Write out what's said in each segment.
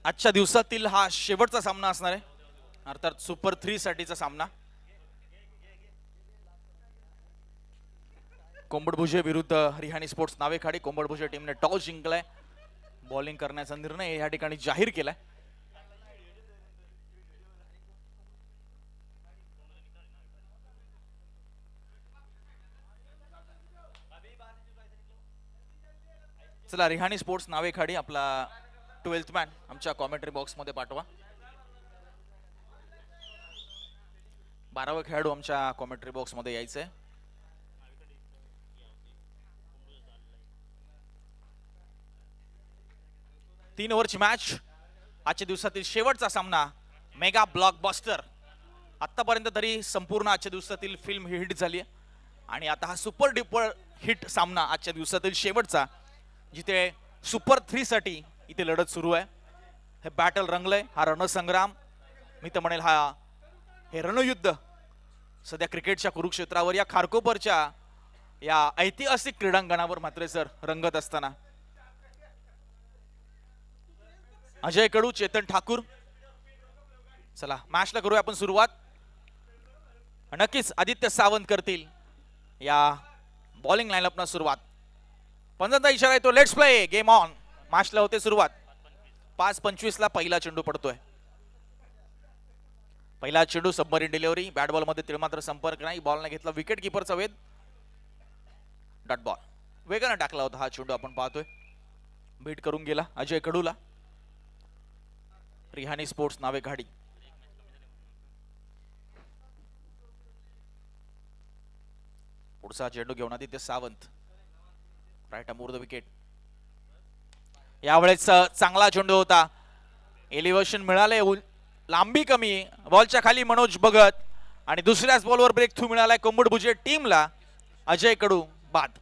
आजच्या दिवसातील हा शेवटचा सामना असणार आहे, अर्थात सुपर 3 साठीचा सामना. कोंबडभुजे विरुद्ध रिहाणी स्पोर्ट्स नावेखाडी. कोंबडभुजे टीमने टॉस जिंकलाय. बॉलिंग करण्याचा निर्णय या ठिकाणी जाहीर केलाय. चला, रिहाणी स्पोर्ट्स नावेखाडी आपला 12th मॅन आमच्या कॉमेंट्री बॉक्स मध्ये पाठवा. 12वा खेळाडू आमच्या कॉमेंट्री बॉक्स मध्ये यायचंय. तीन ओव्हरची मॅच, आजच्या दिवसातील शेवटचा सामना, मेगा ब्लॉकबस्टर. आतापर्यंत तरी संपूर्ण आजच्या दिवसातील फिल्म ही हिट झाली आहे आणि आता हा सुपर डुपर हिट सामना आजच्या दिवसातील शेवटचा, जिथे सुपर 3 साठी इथे लढत सुरू आहे. हे बॅटल रंगलंय, हा रणसंग्राम मी तर म्हणेल, हा हे रणयुद्ध सध्या क्रिकेटच्या कुरुक्षेत्रावर या खारकोपरच्या या ऐतिहासिक क्रीडांगणावर मात्र सर रंगत असताना अजय कडू, चेतन ठाकूर. चला मॅचला करूया आपण सुरुवात. नक्कीच आदित्य सावंत करतील या बॉलिंग लाईनअपना सुरुवात. पंजांचा इशारा येतो, लेट्स प्ले, गेम ऑन. मॅचला होते सुरुवात. 5:25 ला पहिला चेंडू पडतोय. पहिला चेंडू सबमरीन डिलिव्हरी, बॅट बॉल मध्ये तिळमात्र संपर्क नाही. बॉलने घेतला विकेट किपरचा वेध. डॉट बॉल वेगाने टाकला होता हा चेंडू, आपण पाहतोय बीट करून गेला अजय कडूला. रिहाणी स्पोर्ट्स नावेखाडी. पुढचा चेंडू घेऊन Aditya Sawant, right arm over the wicket. यावेळेस चांगला चेंडू होता, एलिव्हेशन मिळाले, लांबी कमी, बॉलच्या खाली मनोज भगत आणि दुसऱ्याच बॉलवर ब्रेक थ्रू मिळालाय कोंबडभुजे टीमला. अजय कडू बाद.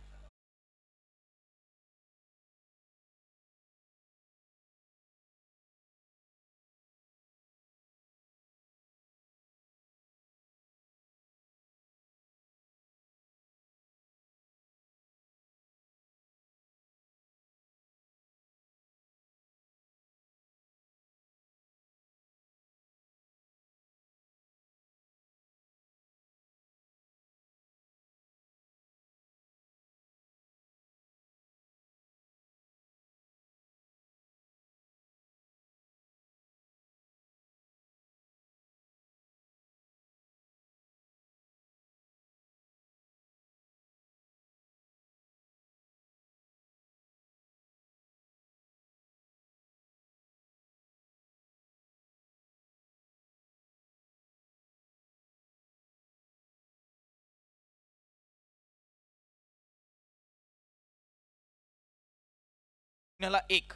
एक.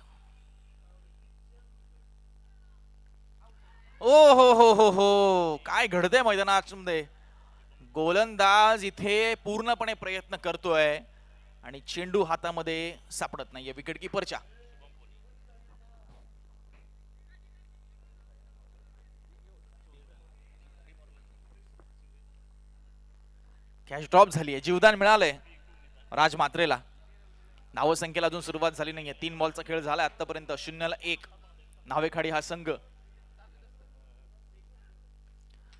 ओ हो, काय घडतंय मैदानामध्ये. गोलंदाज इथे पूर्णपणे प्रयत्न करतोय आणि चेंडू हातामध्ये सापडत नाहीये विकेट किपरच्या. कॅच ड्रॉप झालीय, जीवदान मिळालंय राज मात्रेला. धावसंख्येला अजून सुरुवात झाली नाहीये. 3 बॉलचा खेळ झाला आतापर्यंत. 0-1 नावेखाडी हा संघ.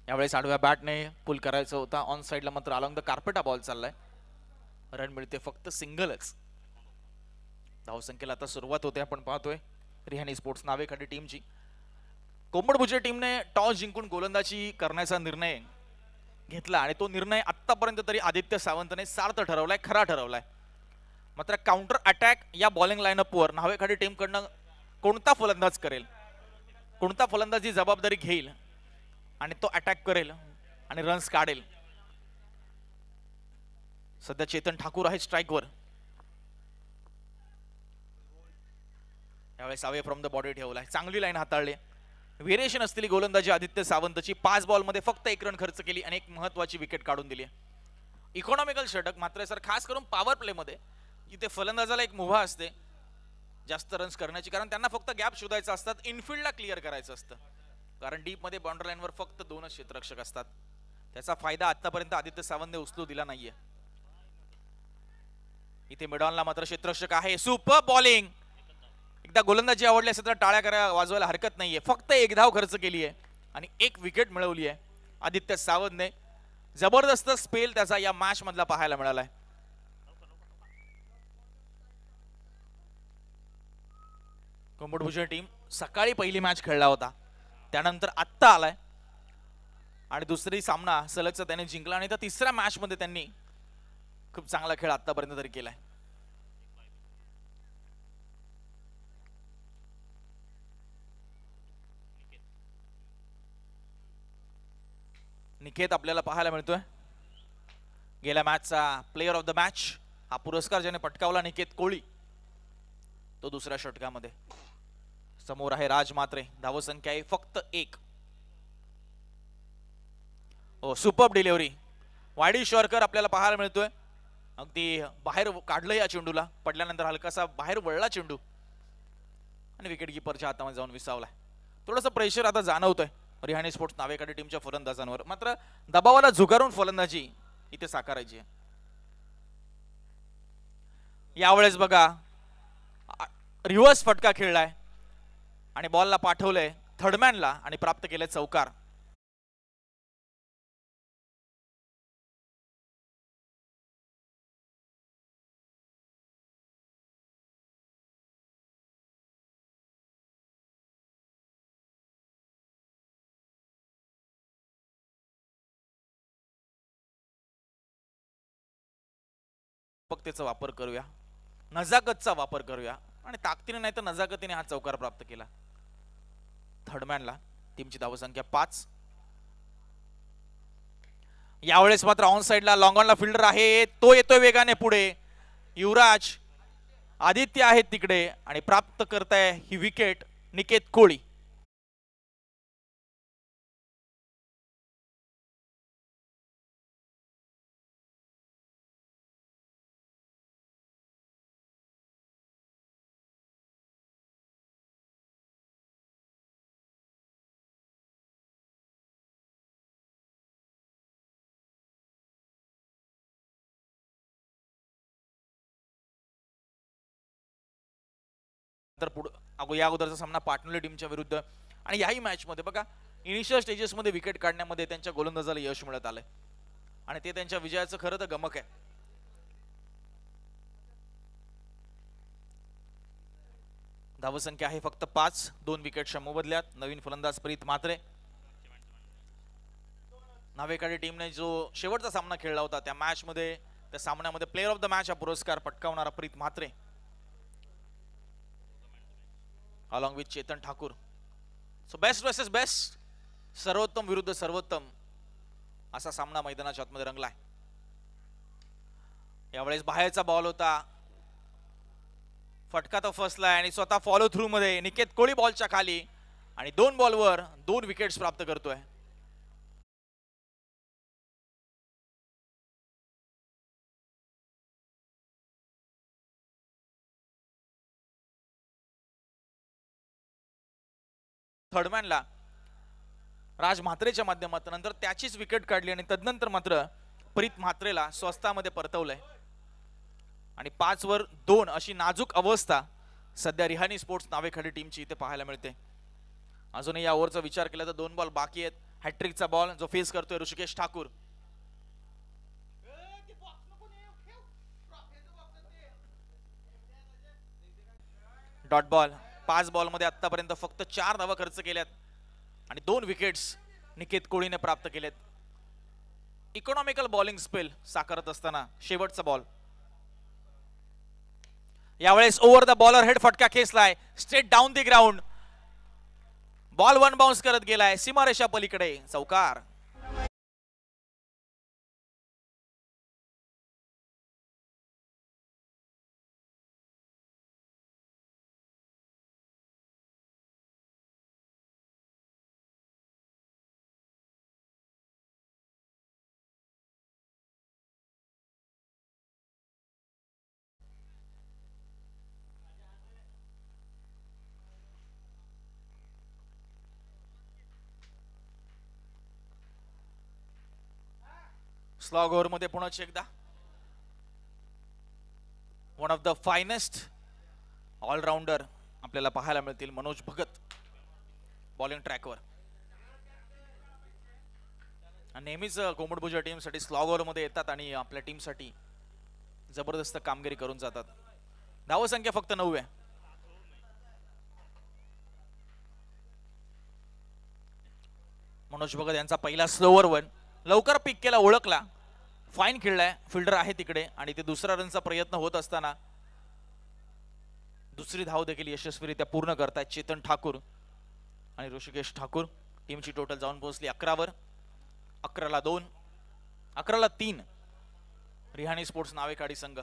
यावेळेस आडव्या बॅटने पुल करायचा होता. ऑन साइडला मात्र अलॉंग द कार्पेट हा बॉल चाललाय. रन मिळते फक्त सिंगलच. धावसंख्येला आता सुरुवात होते, आपण पाहतोय रिहाणी स्पोर्ट्स नावेखाडी टीमची. कोंबडभुजे टीमने टॉस जिंकून गोलंदाजी करण्याचा निर्णय घेतला आणि तो निर्णय आतापर्यंत तरी आदित्य सावंतने सार्थ ठरवलाय, खरा ठरवलाय. मात्र काउंटर अटॅक या बॉलिंग लाईनअपवर नावेखाडी टीम कडनं कोणता फलंदाज करेल, कोणता फलंदाजी जबाबदारी घेईल आणि तो अटॅक करेल आणि रन्स काढेल. सध्या चेतन ठाकूर आहे स्ट्राईकवर. यावेळेस अवे फ्रॉम द बॉडी ठेवलाय. चांगली लाईन हाताळली. व्हेरिएशन असलेली गोलंदाजी आदित्य सावंतची. 5 बॉल मध्ये फक्त 1 रन खर्च केली आणि एक महत्वाची विकेट काढून दिली. इकॉनॉमिकल षटक. मात्र सर खास करून पॉवर प्ले मध्ये जिथे फलंदाजाला एक मुभा असते जास्त रन्स करण्याची, कारण त्यांना फक्त गॅप शोधायचा असतात, इनफिल्डला क्लिअर करायचं असतं, कारण डीप मध्ये बाउंड्री लाईनवर फक्त 2च क्षेत्ररक्षक असतात. त्याचा फायदा आतापर्यंत आदित्य सावंतने उचलू दिला नाहीये. इथे मिडॉनला मात्र क्षेत्ररक्षक आहे. सुपर बॉलिंग, एकदा गोलंदाजी आवडली असेल तर टाळ्या करा वाजवायला हरकत नाहीये. फक्त एक धाव खर्च केली आहे आणि एक विकेट मिळवली आहे आदित्य सावंतने. जबरदस्त स्पेल त्याचा या मॅच मधला पाहायला मिळालाय. कुंभभूषण टीम सकाळी पहिली मॅच खेळला होता, त्यानंतर आत्ता आलाय आणि दुसरी सामना सलगचा त्याने जिंकला आणि तिसऱ्या मॅच मध्ये त्यांनी खूप चांगला खेळ आतापर्यंत तरी केलाय. निकेत आपल्याला पाहायला मिळतोय. गेल्या मॅचचा प्लेयर ऑफ द मॅच हा पुरस्कार ज्याने पटकावला निकेत कोळी, तो दुसऱ्या षटकामध्ये. समोर आहे राज मात्रे. धावसंख्या आहे फक्त 1. ओ सुपर्ब डिलिव्हरी. वाडी शॉर्कर आपल्याला पाहायला मिळतोय. अगदी बाहेर काढलं या चेंडूला, पडल्यानंतर हलकासा बाहेर वळला चेंडू आणि विकेट कीपरच्या हातामध्ये जाऊन विसावलाय. थोडंसं प्रेशर आता जाणवतोय रिहाणी स्पोर्ट्स नावेकडे टीमच्या फलंदाजांवर. मात्र दबावाला झुगारून फलंदाजी इथे साकारायची आहे. यावेळेस बघा रिव्हर्स फटका खेळलाय आणि बॉलला पाठवलंय थर्डमॅनला आणि प्राप्त केले चौकार. पक्तेचा वापर करूया, नजाकतचा वापर करूया आणि ताकदीने नाही तर नजाकतीने हा चौकार प्राप्त केला. थर्डमॅनला टीमची धावसंख्या 5. यावेळेस मात्र ऑन साइडला लॉंग ऑनला फिल्डर आहे, तो येतोय वेगाने पुढे. युवराज आदित्य आहेत तिकडे आणि प्राप्त करताय ही विकेट निकेत कोळी. या अगोदरचा सामना पाटणोली टीमच्या विरुद्ध आणि याही मॅच मध्ये बघा इनिशियल स्टेजेस मध्ये विकेट काढण्यामध्ये त्यांच्या गोलंदाजाला यश मिळत आलंय आणि ते त्यांच्या विजयाचं खरं तर गमक आहे. धावसंख्या आहे फक्त 5. 2 विकेटच्या मोबदल्यात. नवीन फलंदाज प्रीत म्हात्रे. नावेकाडी टीमने जो शेवटचा सामना खेळला होता त्या मॅच मध्ये, त्या सामन्यामध्ये प्लेयर ऑफ द मॅच हा पुरस्कार पटकावणारा Preet Mhatre along with Chetan Thakur. So best versus best, सर्वोत्तम विरुद्ध सर्वोत्तम असा सामना मैदानाच्या आतमध्ये रंगलाय. यावेळेस बाहेरचा बॉल होता, फटका तो फसलाय आणि स्वतः फॉलो थ्रू मध्ये निकेत कोळी बॉलच्या खाली आणि 2 बॉलवर 2 विकेट्स प्राप्त करतोय. थर्डमॅनला राज म्हात्रेच्या माध्यमातून नंतर त्याचीच विकेट काढली आणि तदनंतर मात्र प्रीत म्हात्रेला स्वस्तामध्ये परतवलंय आणि 5 वर 2 अशी नाजूक अवस्था सध्या रिहाणी स्पोर्ट्स नावेखाली टीमची इथे पाहायला मिळते. अजूनही या ओव्हरचा विचार केला तर 2 बॉल बाकी आहेत. हॅट्रिकचा बॉल जो फेस करतोय ऋषिकेश ठाकूर. Dot ball. 5 बॉलमध्ये आतापर्यंत फक्त 4 धावा खर्च केल्यात आणि 2 विकेट्स निकेत कोळीने प्राप्त केलेत. इकॉनॉमिकल बॉलिंग स्पेल साकारत असताना शेवटचा बॉल. यावेळेस ओव्हर द बॉलर हेड फटका खेचलाय straight down the ground. Ball 1 bounce करत गेलाय सीमारेषा पलीकडे. चौकार. स्लॉग ओव्हर मध्ये पुन्हा एकदा one of the finest allrounder आपल्याला पाहायला मिळतील. मनोज भगत बॉलिंग ट्रॅकवर. नेहमीच कोंबडभुजा टीमसाठी स्लॉगर मध्ये येतात आणि आपल्या टीमसाठी जबरदस्त कामगिरी करून जातात. धावसंख्या फक्त 9 आहे. मनोज भगत यांचा पहिला स्लोवर वन लवकर पिक केला, ओळखला, फाईन खेळलाय, फिल्डर आहे तिकडे आणि ते दुसरा रनचा प्रयत्न होत असताना दुसरी धाव देखील यशस्वीरित्या पूर्ण करतायत चेतन ठाकूर आणि ऋषिकेश ठाकूर. टीमची टोटल जाऊन पोहोचली 11 वर. 11ला 2, 11ला 3. रिहाणी स्पोर्ट्स नावेकाडी संघ.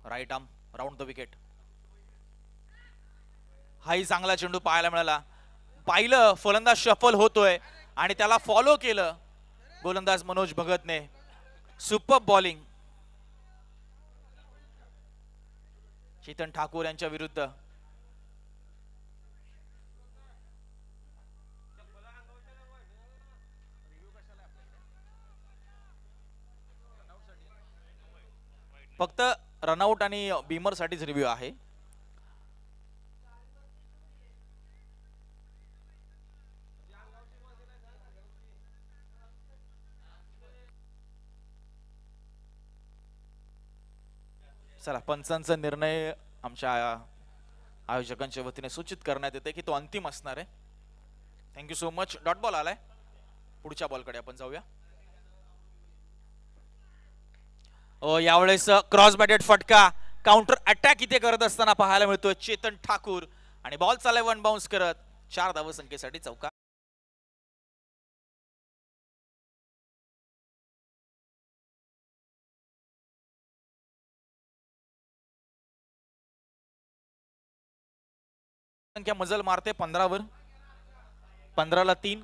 Right arm round the wicket. हाही चांगला चेंडू पाहायला मिळाला. पाहिलं फलंदाज शफल होतोय आणि त्याला फॉलो केलं गोलंदाज मनोज भगतने. सुपर बॉलिंग चेतन ठाकूर यांच्या विरुद्ध. फक्त रनआउट आणि बीमर साठीच रिव्ह्यू आहे. चला, पंचांचा निर्णय आमच्या आयोजकांच्या वतीने सूचित करण्यात येते की तो अंतिम असणार आहे. Thank you so much. Dot ball आलाय. पुढच्या बॉलकडे आपण जाऊया. यावेळेस क्रॉस बॅटेड फटका काउंटर अटॅक इथे करत असताना पाहायला मिळतोय चेतन ठाकूर आणि बॉल चालय वन बाउन्स करत 4 धावसंख्येसाठी चौकार. संख्या मजल मारते 15 वर. 15ला 3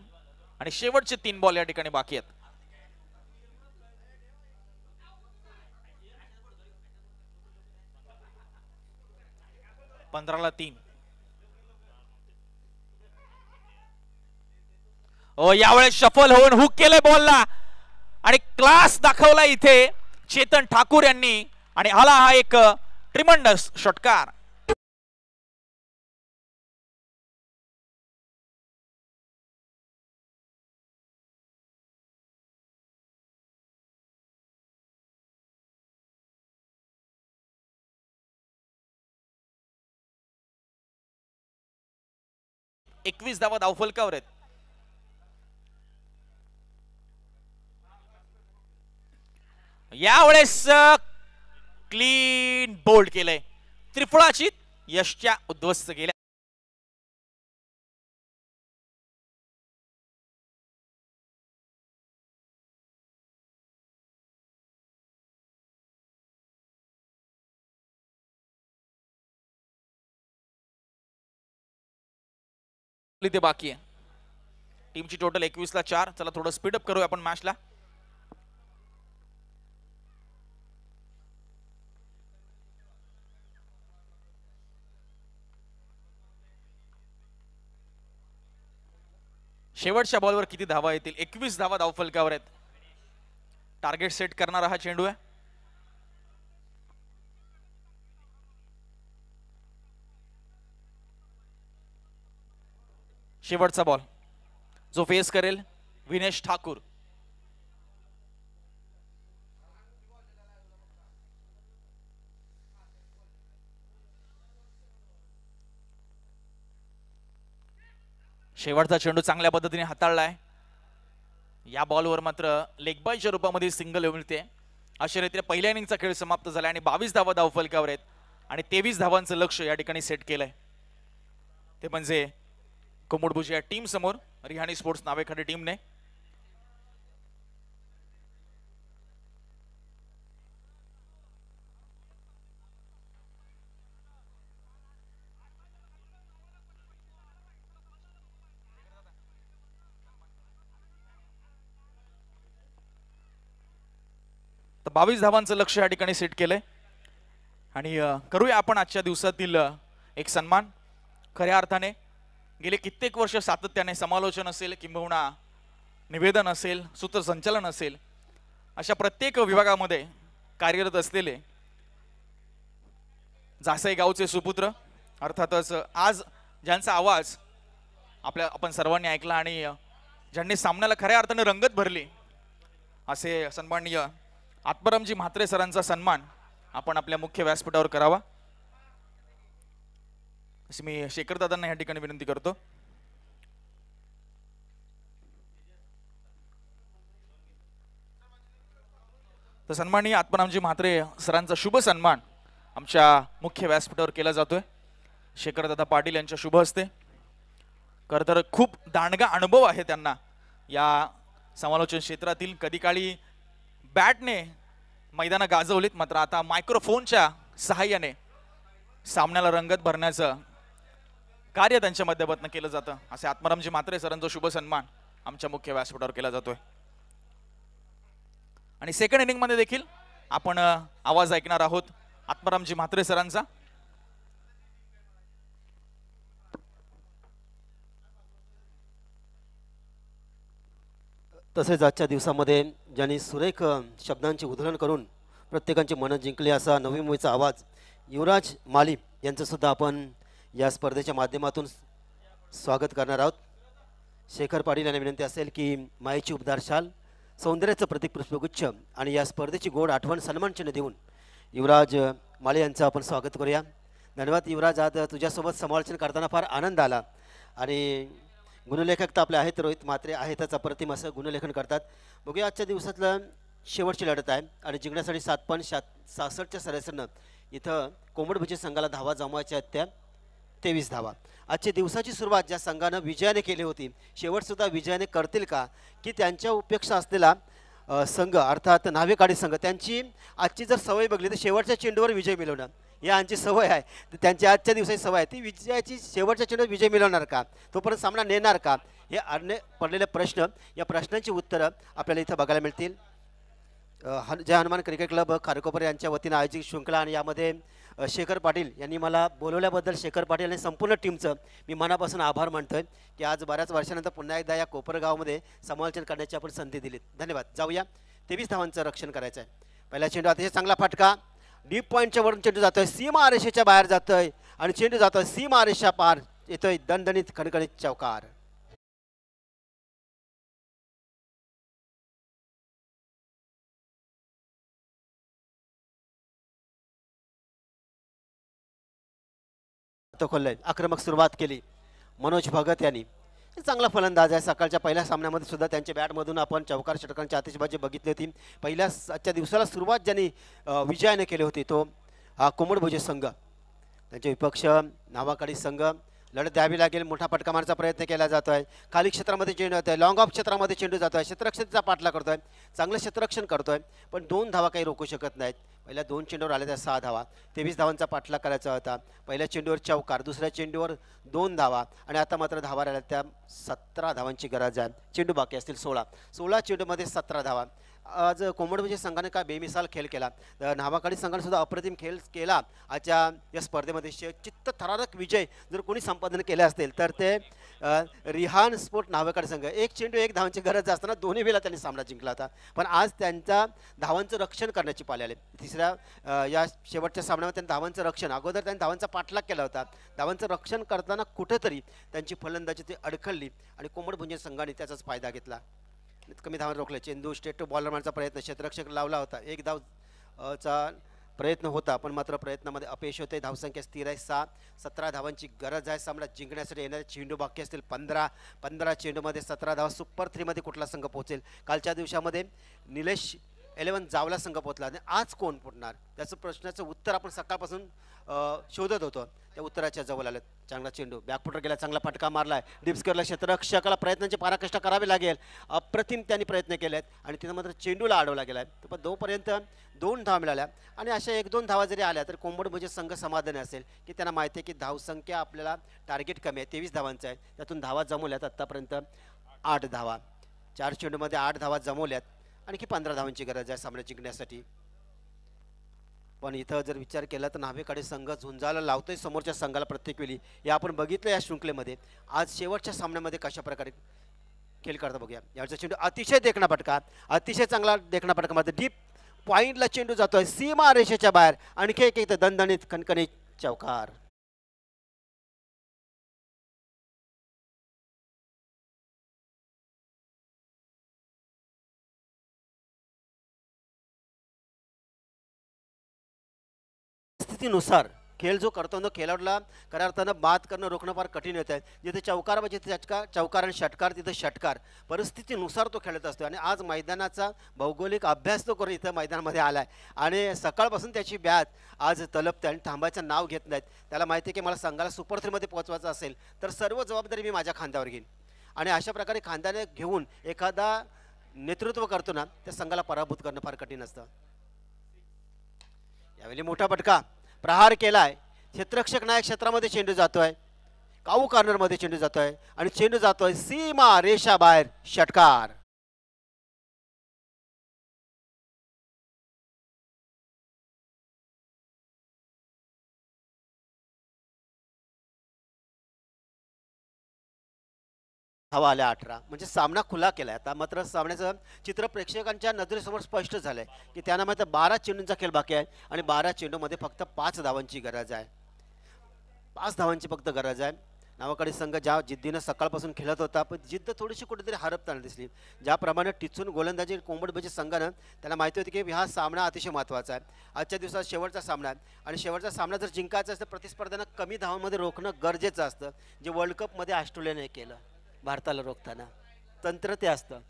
आणि शेवटचे 3 बॉल या ठिकाणी बाकी आहेत. पंधराला 3. यावेळेस शफल होऊन हुक केले बॉलला आणि क्लास दाखवला इथे चेतन ठाकूर यांनी आणि आला हा एक ट्रिमंडस षटकार. एकवीस धावा धावफलकावर आहेत. यावेळेस क्लीन बोल्ड केलंय. त्रिफळाची यशच्या उद्ध्वस्त केल्या. ते बाकी आहे. टीमची टोटल 21ला 4. चला थोडं स्पीडअप करूया आपण मॅचला. शेवटच्या बॉलवर किती धावा येतील? 21 धावा धावफलकावर आहेत. टार्गेट सेट करणारा हा चेंडू आहे. शेवटचा बॉल जो फेस करेल विनेश ठाकूर. शेवटचा चेंडू चांगल्या पद्धतीने हाताळलाय. या बॉलवर मात्र लेग बायच्या रूपामध्ये सिंगल मिळते. अशा रीतीने पहिल्या इनिंगचा खेळ समाप्त झाला आणि 22 धावा धावफलकावर आहेत आणि 23 धावांचं लक्ष या ठिकाणी सेट केलंय. ते म्हणजे कोंबडभुजा टीम समोर रिहाणी स्पोर्ट्स नावेखाडी टीमने. तर 22 धावांचं लक्ष या ठिकाणी सेट केलंय आणि करूया आपण आजच्या दिवसातील एक सन्मान. खऱ्या अर्थाने गेले कित्येक वर्ष सातत्याने समालोचन असेल किंबहुना निवेदन असेल सूत्रसंचालन असेल अशा प्रत्येक विभागामध्ये कार्यरत असलेले जासई गावचे सुपुत्र, अर्थातच आज ज्यांचा आवाज आपण सर्वांनी ऐकला आणि ज्यांनी सामन्याला खऱ्या अर्थाने रंगत भरली असे सन्माननीय आत्मारामजी म्हात्रे सरांचा सन्मान आपण आपल्या मुख्य व्यासपीठावर करावा अशी मी शेखर दादांना या ठिकाणी विनंती करतो. तर सन्माननीय आत्मारामजी म्हात्रे सरांचा शुभ सन्मान आमच्या मुख्य व्यासपीठावर केला जातोय शेखर दादा पाटील यांच्या शुभ हस्ते. खरं तर खूप दांडगा अनुभव आहे त्यांना या समालोचन क्षेत्रातील. कधी काळी बॅटने मैदाना गाजवलीत, मात्र आता मायक्रोफोनच्या सहाय्याने सामन्याला रंगत भरण्याचं कार्य त्यांच्या माध्यमातून केलं जातं. असे आत्मारामजी म्हात्रे सरांचा शुभ सन्मान आमच्या मुख्य व्यासपीठावर केला जातोय. आणि सेकंड इनिंग मध्ये देखील आपण आवाज ऐकणार आहोत आत्मारामजी म्हात्रे सरांचा. तसेच आजच्या दिवसामध्ये ज्यांनी सुरेख शब्दांची उधळण करून प्रत्येकांची मनं जिंकली असा नवी मुंबईचा आवाज युवराज माली यांचं सुद्धा आपण या स्पर्धेच्या माध्यमातून स्वागत करणार आहोत. शेखर पाटील यांना विनंती असेल की मायेची उबदार शाल, सौंदर्याचं प्रतीक पुष्पगुच्छ आणि या स्पर्धेची गोड आठवण सन्मानचिन्ह देऊन युवराज माली यांचं आपण स्वागत करूया. धन्यवाद युवराज, आज तुझ्यासोबत समालोचन करताना फार आनंद आला. आणि गुणलेखक तर आपले आहेत, रोहित म्हात्रे आहेतच, अप्रतिम असं गुणलेखन करतात. बघूया आजच्या दिवसातलं शेवटची लढत आहे आणि जिंकण्यासाठी 7.66च्या सरासरीनं इथं कोंबडभुजी संघाला धावा जमवायच्या आहेत त्या 23 धावा. आजच्या दिवसाची सुरुवात ज्या संघानं विजयाने केली होती, शेवटसुद्धा विजयाने करतील का, की त्यांच्या उपेक्षा असलेला संघ अर्थात नावेकाडी संघ, त्यांची आजची जर सवय बघली तर शेवटच्या चेंडूवर विजय मिळवणं ही यांची सवय आहे. तर त्यांची आजच्या दिवसाची सवय आहे ती विजयाची, शेवटच्या चेंडूवर विजय मिळवणार का, तोपर्यंत सामना नेणार का, हे अन्य पडलेले प्रश्न, या प्रश्नांची उत्तरं आपल्याला इथं बघायला मिळतील. जय हनुमान क्रिकेट क्लब खारकोपर यांच्या वतीनं आयोजित शृंखला आणि यामध्ये शेखर पाटील यांनी मला बोलवल्याबद्दल शेखर पाटील आणि संपूर्ण टीमचं मी मनापासून आभार मानतोय की आज बऱ्याच वर्षानंतर पुन्हा एकदा या कोपरगावमध्ये समालोचन करण्याची आपण संधी दिलीत. धन्यवाद. जाऊया, 23 धावांचं रक्षण करायचं आहे. पहिला चेंडू अतिशय चांगला फटका, डीप पॉईंटच्या वरून चेंडू जातोय, सीमा आरेषेच्या बाहेर जातोय आणि चेंडू जातोय सीमा आरेषा पार, येतोय दणदणीत खणखणीत चौकार. खोललंय, आक्रमक सुरुवात केली मनोज भगत यांनी. चांगला फलंदाज आहे. सकाळच्या पहिल्या सामन्यामध्ये सुद्धा त्यांच्या बॅटमधून आपण चौकार षटकांची आतिषबाजी बघितली होती. पहिल्या आजच्या दिवसाला सुरुवात ज्यांनी विजयाने केली होती तो हा कोंबडभुजी संघ. त्यांचे विपक्ष नावाकाडी संघ. लढत द्यावी लागेल, मोठा फटका मारण्याचा प्रयत्न केला जातो आहे. खाली क्षेत्रामध्ये चेंडू येतोय, लॉंग ऑफ क्षेत्रामध्ये चेंडू जातो आहे, क्षेत्ररक्षणाचा पाठला करतोय, चांगलं क्षेत्ररक्षण करतोय, पण 2 धावा काही रोखू शकत नाहीत. पहिल्या 2 चेंडूवर आल्या त्या 6 धावा. 23 धावांचा पाठला करायचा होता. पहिल्या चेंडूवर चौकार, दुसऱ्या चेंडूवर 2 धावा आणि आता मात्र धावा राहिल्या त्या 17 धावांची गरज आहे. चेंडू बाकी असतील 16 चेंडूमध्ये 17 धावा. आज कोंबडभुजी संघाने काय बेमिसाल खेळ केला. नावाकाडी संघाने सुद्धा अप्रतिम खेळ केला आजच्या या स्पर्धेमध्ये. चित्त थरारक विजय जर कोणी संपादन केले असतील तर ते रिहान स्पोर्ट नावाकाडी संघ. 1 चेंडू 1 धावांची गरज असताना दोन्ही वेळा त्यांनी सामना जिंकला होता, पण आज त्यांच्या धावांचं रक्षण करण्याची पाळी आली. तिसऱ्या या शेवटच्या सामन्यामध्ये त्यांनी धावांचं रक्षण, अगोदर त्यांनी धावांचा पाठलाग केला होता, धावांचं रक्षण करताना कुठेतरी त्यांची फलंदाजी ती अडखळली आणि कोंबडभुजी संघाने त्याचाच फायदा घेतला. कमी धावा रोखले. चेंडू स्ट्रेट टू बॉलर मारण्याचा प्रयत्न क्षेत्ररक्षक लावला होता. 1 धाव चा प्रयत्न होता, पण मात्र प्रयत्नामध्ये अपयश होते. धावसंख्या स्थिर आहे 6. 17 धावांची गरज आहे सामना जिंकण्यासाठी. येणारे चेंडू बाकी असतील 15 चेंडूमध्ये 17 धावा. सुपर 3 मध्ये कुठला संघ पोहोचेल. कालच्या दिवसामध्ये निलेश 11 जावला संघ पोहोचला आणि आज कोण पोहोचणार, त्याचं प्रश्नाचं उत्तर आपण सकाळपासून शोधत होतो. त्या उत्तराच्या जवळ आलं. चांगला चेंडू बॅकफुटर गेला, चांगला फटका मारलाय. डिप्सकरला क्षेत्ररक्षकाला प्रयत्नांचे पराकाष्ठा करावे लागेल. अप्रतिम त्यांनी प्रयत्न केलेत आणि तिथं मात्र चेंडूला अडवला गेलाय. पण तोपर्यंत 2 धावा मिळाल्या आणि अशा 1-2 धावा जरी आल्या तर कोंबडभुजी संघ समाधानी असेल की त्यांना माहिती आहे की धावसंख्या आपल्याला टार्गेट कमी आहे, 23 धावांचं आहे. त्यातून धावा जमवल्यात आत्तापर्यंत 8 धावा. 4 चेंडूमध्ये 8 धावा जमवल्यात. आणखी 15 धावांची गरज आहे सामना जिंकण्यासाठी. पण इथं जर विचार केला तर नावेकाडी संघ झुंजाला लावतोय समोरच्या संघाला प्रत्येक वेळी. हे आपण बघितलं या शृंखलेमध्ये. आज शेवटच्या सामन्यामध्ये कशा प्रकारे खेळ करता बघूया. याचा चेंडू अतिशय देखणा फटका, अतिशय चांगला देखणा फटका मध्ये डीप पॉइंटला चेंडू जातोय सीमा रेषेच्या बाहेर. आणखी एक इथं दणदणीत कणकणीत चौकार. स्थितीनुसार खेळ जो करतो ना खेळाडूला खऱ्या अर्थानं बाद करणं रोखणं फार कठीण होत आहे. जिथे चौकार पाहिजे तिथे चौकार आणि षटकार तिथे षटकार परिस्थितीनुसार तो खेळत असतो. आणि आज मैदानाचा भौगोलिक अभ्यास तो करून इथं मैदानामध्ये आला आहे आणि सकाळपासून त्याची बॅट आज तलपते आणि थांबायचं नाव घेत नाहीत. त्याला माहिती आहे की मला संघाला सुपर 3मध्ये पोहोचवायचं असेल तर सर्व जबाबदारी मी माझ्या खांद्यावर घेईन. आणि अशा प्रकारे खांद्याने घेऊन एखादा नेतृत्व करतो ना त्या संघाला पराभूत करणं फार कठीण असतं. यावेळी मोठा फटका प्रहार केलाय. क्षेत्ररक्षक नायक क्षेत्रामध्ये चेंडू जातोय, काऊ कॉर्नरमध्ये चेंडू जातोय आणि चेंडू जातोय सीमा रेषा बाहेर षटकार. हवा आल्या 18 म्हणजे सामना खुला केलाय. आता मात्र सामन्याचं चित्र प्रेक्षकांच्या नजरेसमोर स्पष्ट झालंय की त्यांना मात्र 12 चेंडूंचा खेळ बाकी आहे आणि 12 चेंडूमध्ये फक्त 5 धावांची गरज आहे. 5 धावांची फक्त गरज आहे. नावाकडे संघ ज्या जिद्दीनं सकाळपासून खेळत होता पण जिद्द थोडीशी कुठेतरी हरपताना दिसली. ज्याप्रमाणे टिचून गोलंदाजी कोंबडबजी संघानं त्याला माहिती होती की हा सामना अतिशय महत्त्वाचा आहे. आजच्या दिवसात शेवटचा सामना आहे आणि शेवटचा सामना जर जिंकायचा असेल तर प्रतिस्पर्ध्यांना कमी धावांमध्ये रोखणं गरजेचं असतं. जे वर्ल्ड कपमध्ये ऑस्ट्रेलियाने केलं भारताला रोखताना तंत्र ते असतं,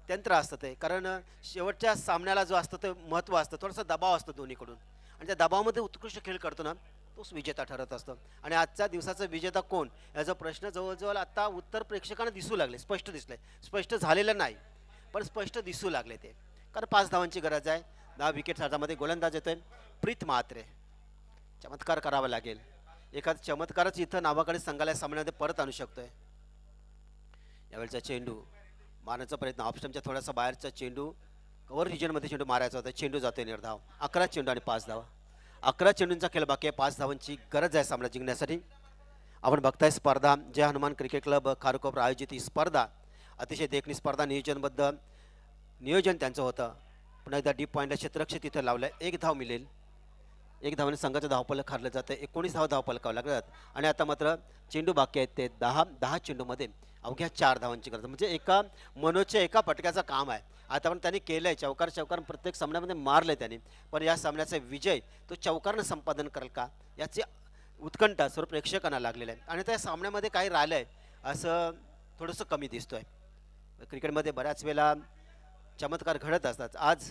तंत्र असतं ते. कारण शेवटच्या सामन्याला जो असतं ते महत्त्व असतं, थोडासा दबाव असतो दोन्हीकडून आणि त्या दबावामध्ये उत्कृष्ट खेळ करतो ना तोच विजेता ठरत असतो. आणि आजच्या दिवसाचा विजेता कोण याचा प्रश्न जवळजवळ आता उत्तर प्रेक्षकांना दिसू लागले, स्पष्ट दिसले. स्पष्ट झालेलं नाही पण स्पष्ट दिसू लागले ते. कारण 5 धावांची गरज आहे. 10 विकेट हातामध्ये गोलंदाज येतोय प्रीत म्हात्रे. चमत्कार करावा लागेल. एखादा चमत्कारच इथं नावाकडे संघाला सामन्यामध्ये परत आणू शकतोय. यावेळचा चेंडू मारण्याचा प्रयत्न ऑप्शनच्या थोडासा बाहेरचा चेंडू कव्हर रिजनमध्ये चेंडू मारायचा होता. चेंडू जातोय निर्धाव. 11 चेंडू आणि 5 धावा. 11 चेंडूंचा खेळ बाकी आहे. 5 धावांची गरज आहे सामना जिंकण्यासाठी. आपण बघताय स्पर्धा जय हनुमान क्रिकेट क्लब खारकोपर आयोजित ही स्पर्धा अतिशय देखणी स्पर्धा. नियोजनबद्ध नियोजन त्यांचं होतं. पुन्हा एकदा डीप पॉईंटला क्षेत्ररक्षक तिथं लावलं. 1 धाव मिळेल. 1 धावाने संघाचं धावफलक खारलं जातं. 19 धाव धावफलकावं लागतात. आणि आता मात्र चेंडू बाकी आहेत ते 10 चेंडूमध्ये अवघ्या 4 धावांची गरज. म्हणजे एका मनोजच्या एका फटक्याचं काम आहे. आता पण त्यांनी केलंय चौकार प्रत्येक सामन्यामध्ये मारले त्यांनी. पण या सामन्याचा विजय तो चौकारनं संपादन करेल का याची उत्कंठा सर्व प्रेक्षकांना लागलेला आहे. आणि त्या सामन्यामध्ये काही राहिलंय असं थोडंसं कमी दिसतोय. क्रिकेटमध्ये बऱ्याच वेळेला चमत्कार घडत असतात. आज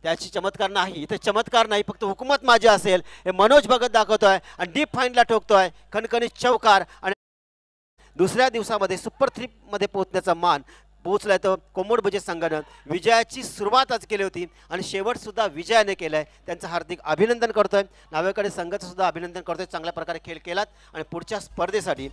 त्याची चमत्कार नाही. इथे चमत्कार नाही फक्त हुकूमत माझी असेल हे मनोज भगत दाखवतोय आणि डीप फाईनला ठोकतोय खणखणीत चौकार. आणि दुसऱ्या दिवसामध्ये सुपर 3मध्ये पोहोचण्याचा मान पोहोचलाय तर कोंबडबजे संघानं विजयाची सुरुवात आज केली होती आणि शेवटसुद्धा विजयाने केलाय. त्यांचं हार्दिक अभिनंदन करतोय. नावेकडे संघाचं सुद्धा अभिनंदन करतोय. चांगल्या प्रकारे खेळ केलात आणि पुढच्या स्पर्धेसाठी